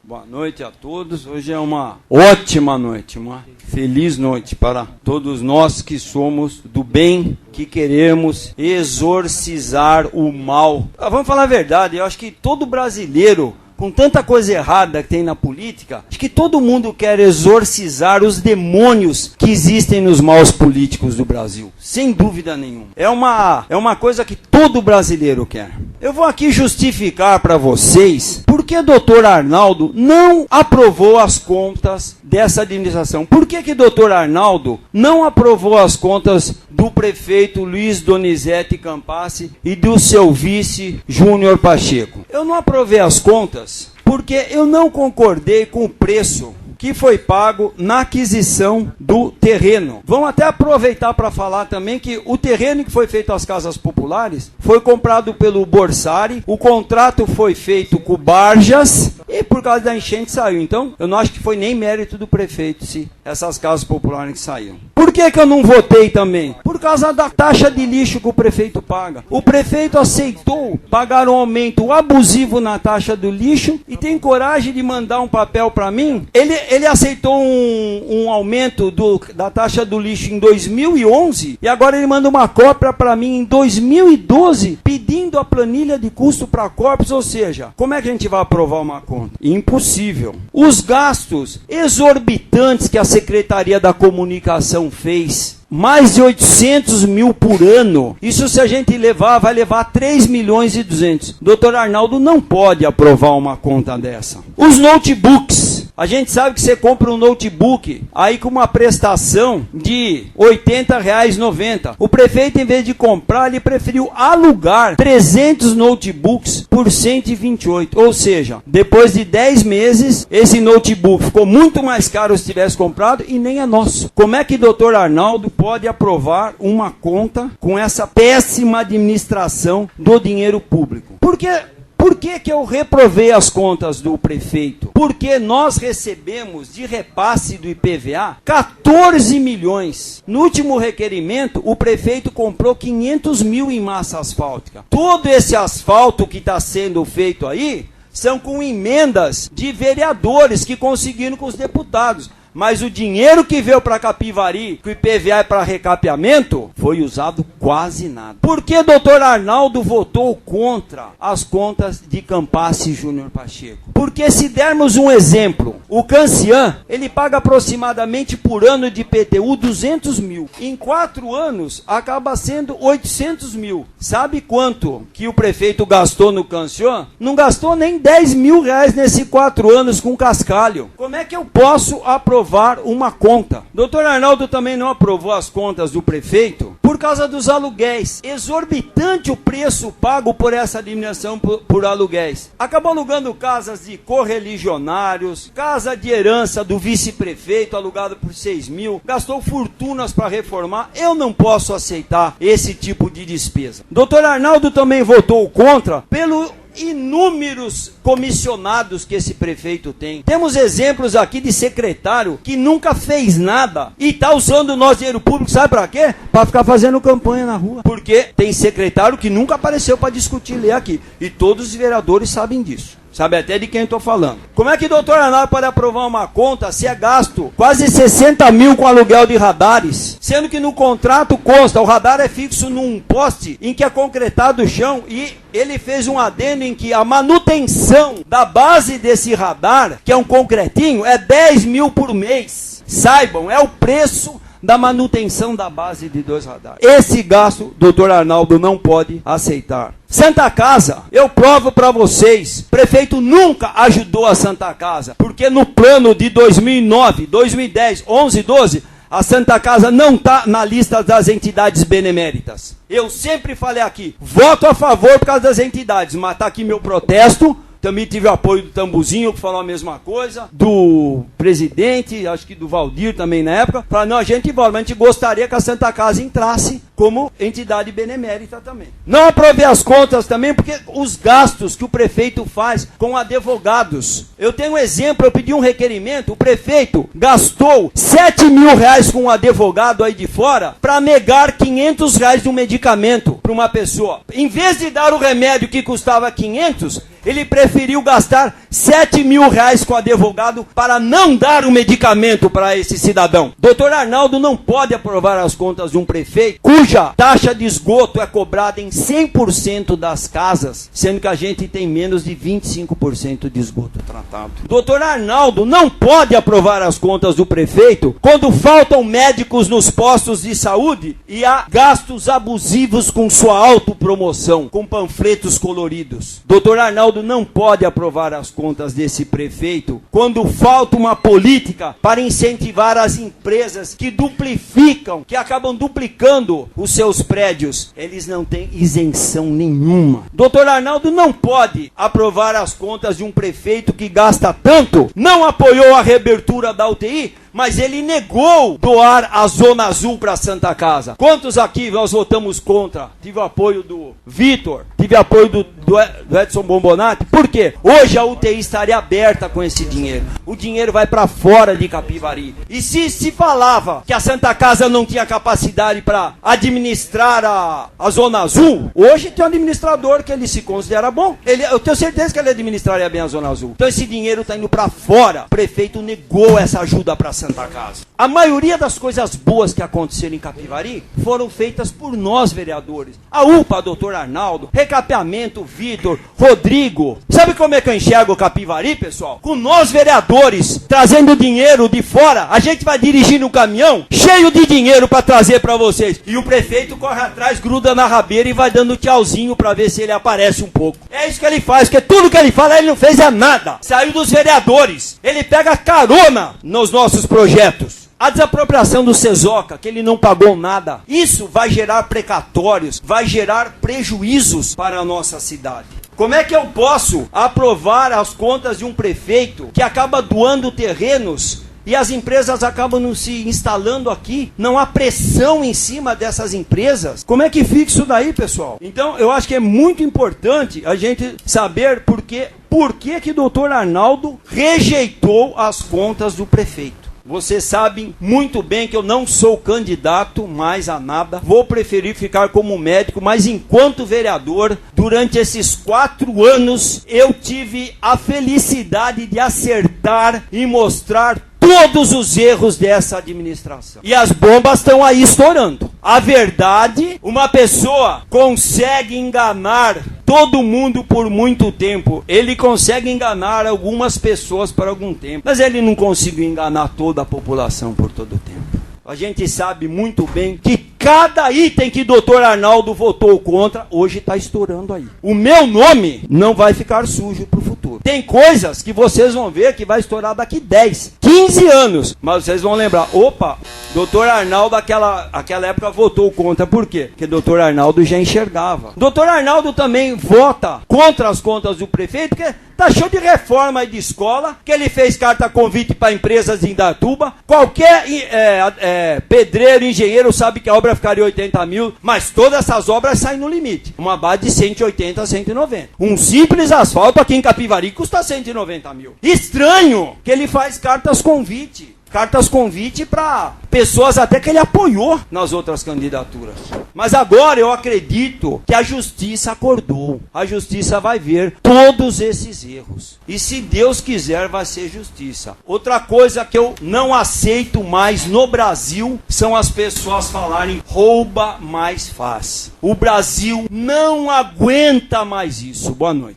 Boa noite a todos. Hoje é uma ótima noite, uma feliz noite para todos nós que somos do bem, que queremos exorcizar o mal. Vamos falar a verdade, eu acho que todo brasileiro, com tanta coisa errada que tem na política, acho que todo mundo quer exorcizar os demônios que existem nos maus políticos do Brasil. Sem dúvida nenhuma. É uma coisa que todo brasileiro quer. Eu vou aqui justificar para vocês por que o doutor Arnaldo não aprovou as contas dessa administração. Por que o doutor Arnaldo não aprovou as contas do prefeito Luiz Donizete Campassi e do seu vice Júnior Pacheco? Eu não aprovei as contas porque eu não concordei com o preço que foi pago na aquisição do terreno. Vamos até aproveitar para falar também que o terreno que foi feito às casas populares foi comprado pelo Borsari, o contrato foi feito com o Barjas e por causa da enchente saiu. Então, eu não acho que foi nem mérito do prefeito se essas casas populares que saíram. Por que eu não votei também? Por causa da taxa de lixo que o prefeito paga. O prefeito aceitou pagar um aumento abusivo na taxa do lixo e tem coragem de mandar um papel para mim. Ele aceitou um aumento da taxa do lixo em 2011 e agora ele manda uma cópia para mim em 2012 pedindo a planilha de custo para Corpus, ou seja, como é que a gente vai aprovar uma conta? Impossível. Os gastos exorbitantes que a Secretaria da Comunicação fez, mais de 800 mil por ano. Isso se a gente levar, vai levar 3 milhões e 200. Doutor Arnaldo não pode aprovar uma conta dessa. Os notebooks. A gente sabe que você compra um notebook aí com uma prestação de R$ 80,90. O prefeito, em vez de comprar, ele preferiu alugar 300 notebooks por 128. Ou seja, depois de 10 meses, esse notebook ficou muito mais caro se tivesse comprado e nem é nosso. Como é que o doutor Arnaldo pode aprovar uma conta com essa péssima administração do dinheiro público? Por que eu reprovei as contas do prefeito? Porque nós recebemos de repasse do IPVA 14 milhões. No último requerimento, o prefeito comprou 500 mil em massa asfáltica. Todo esse asfalto que está sendo feito aí são com emendas de vereadores que conseguiram com os deputados. Mas o dinheiro que veio para Capivari, que o IPVA é para recapeamento, foi usado quase nada. Por que doutor Arnaldo votou contra as contas de Campassi e Júnior Pacheco? Porque se dermos um exemplo, o Cancian, ele paga aproximadamente por ano de IPTU 200 mil. Em 4 anos, acaba sendo 800 mil. Sabe quanto que o prefeito gastou no Cancian? Não gastou nem 10 mil reais nesses 4 anos com cascalho. Como é que eu posso aprovar uma conta? Doutor Arnaldo também não aprovou as contas do prefeito por causa dos aluguéis. Exorbitante o preço pago por essa administração por aluguéis. Acabou alugando casas de correligionários, casa de herança do vice-prefeito alugado por 6 mil, gastou fortunas para reformar. Eu não posso aceitar esse tipo de despesa. Doutor Arnaldo também votou contra pelo inúmeros comissionados que esse prefeito tem. Temos exemplos aqui de secretário que nunca fez nada e está usando o nosso dinheiro público, sabe para quê? Para ficar fazendo campanha na rua. Porque tem secretário que nunca apareceu para discutir lei aqui. E todos os vereadores sabem disso. Sabe até de quem eu estou falando. Como é que o doutor Arnaldo pode aprovar uma conta se é gasto quase 60 mil com aluguel de radares? Sendo que no contrato consta, o radar é fixo num poste em que é concretado o chão e ele fez um adendo em que a manutenção da base desse radar, que é um concretinho, é 10 mil por mês. Saibam, é o preço da manutenção da base de 2 radares. Esse gasto, doutor Arnaldo não pode aceitar. Santa Casa, eu provo para vocês, prefeito nunca ajudou a Santa Casa, porque no plano de 2009, 2010, 11, 12, a Santa Casa não está na lista das entidades beneméritas. Eu sempre falei aqui, voto a favor por causa das entidades, mas está aqui meu protesto. Também tive o apoio do Tambuzinho, que falou a mesma coisa, do presidente, acho que do Valdir também na época. Falaram, não, a gente volta, mas a gente gostaria que a Santa Casa entrasse como entidade benemérita também. Não aprovei as contas também, porque os gastos que o prefeito faz com advogados. Eu tenho um exemplo, eu pedi um requerimento, o prefeito gastou 7 mil reais com um advogado aí de fora para negar 500 reais de um medicamento para uma pessoa. Em vez de dar o remédio que custava 500, Ele preferiu gastar 7 mil reais com advogado para não dar o medicamento para esse cidadão. Doutor Arnaldo não pode aprovar as contas de um prefeito cuja taxa de esgoto é cobrada em 100% das casas, sendo que a gente tem menos de 25% de esgoto tratado. Doutor Arnaldo não pode aprovar as contas do prefeito quando faltam médicos nos postos de saúde e há gastos abusivos com sua autopromoção, com panfletos coloridos. Doutor Arnaldo não pode aprovar as contas desse prefeito quando falta uma política para incentivar as empresas que duplificam, que acabam duplicando os seus prédios. Eles não têm isenção nenhuma. Doutor Arnaldo não pode aprovar as contas de um prefeito que gasta tanto, não apoiou a reabertura da UTI, mas ele negou doar a Zona Azul para a Santa Casa. Quantos aqui nós votamos contra? Tive o apoio do Vitor, tive apoio do Edson Bombonati. Por quê? Hoje a UTI estaria aberta com esse dinheiro. O dinheiro vai para fora de Capivari. E se falava que a Santa Casa não tinha capacidade para administrar a Zona Azul, hoje tem um administrador que ele se considera bom. Eu tenho certeza que ele administraria bem a Zona Azul. Então esse dinheiro está indo para fora. O prefeito negou essa ajuda para a Santa Casa. A maioria das coisas boas que aconteceram em Capivari foram feitas por nós, vereadores. A UPA, doutor Arnaldo, recapeamento, Vitor, Rodrigo. Sabe como é que eu enxergo Capivari, pessoal? Com nós, vereadores, trazendo dinheiro de fora, a gente vai dirigindo um caminhão cheio de dinheiro para trazer para vocês. E o prefeito corre atrás, gruda na rabeira e vai dando tchauzinho para ver se ele aparece um pouco. É isso que ele faz, porque tudo que ele fala, ele não fez nada. Saiu dos vereadores. Ele pega carona nos nossos projetos. A desapropriação do Cesoca, que ele não pagou nada, isso vai gerar precatórios, vai gerar prejuízos para a nossa cidade. Como é que eu posso aprovar as contas de um prefeito que acaba doando terrenos e as empresas acabam não se instalando aqui? Não há pressão em cima dessas empresas. Como é que fica isso daí, pessoal? Então, eu acho que é muito importante a gente saber por que o doutor Arnaldo rejeitou as contas do prefeito. Vocês sabem muito bem que eu não sou candidato mais a nada. Vou preferir ficar como médico, mas enquanto vereador, durante esses 4 anos, eu tive a felicidade de acertar e mostrar todos os erros dessa administração. E as bombas estão aí estourando. A verdade, uma pessoa consegue enganar todo mundo por muito tempo. Ele consegue enganar algumas pessoas por algum tempo, mas ele não conseguiu enganar toda a população por todo o tempo. A gente sabe muito bem que cada item que doutor Arnaldo votou contra, hoje está estourando aí. O meu nome não vai ficar sujo para o futuro. Tem coisas que vocês vão ver que vai estourar daqui 10, 15 anos. Mas vocês vão lembrar, opa, doutor Arnaldo aquela época votou contra. Por quê? Porque doutor Arnaldo já enxergava. Doutor Arnaldo também vota contra as contas do prefeito, porque tá cheio de reforma aí de escola, que ele fez carta convite para empresas de Indaiatuba. Qualquer pedreiro, engenheiro sabe que a obra ficaria 80 mil, mas todas essas obras saem no limite. Uma base de 180 a 190. Um simples asfalto aqui em Capivari custa 190 mil. Estranho que ele faz cartas convite para pessoas até que ele apoiou nas outras candidaturas. Mas agora eu acredito que a justiça acordou. A justiça vai ver todos esses erros. E se Deus quiser, vai ser justiça. Outra coisa que eu não aceito mais no Brasil são as pessoas falarem rouba mais faz. O Brasil não aguenta mais isso. Boa noite.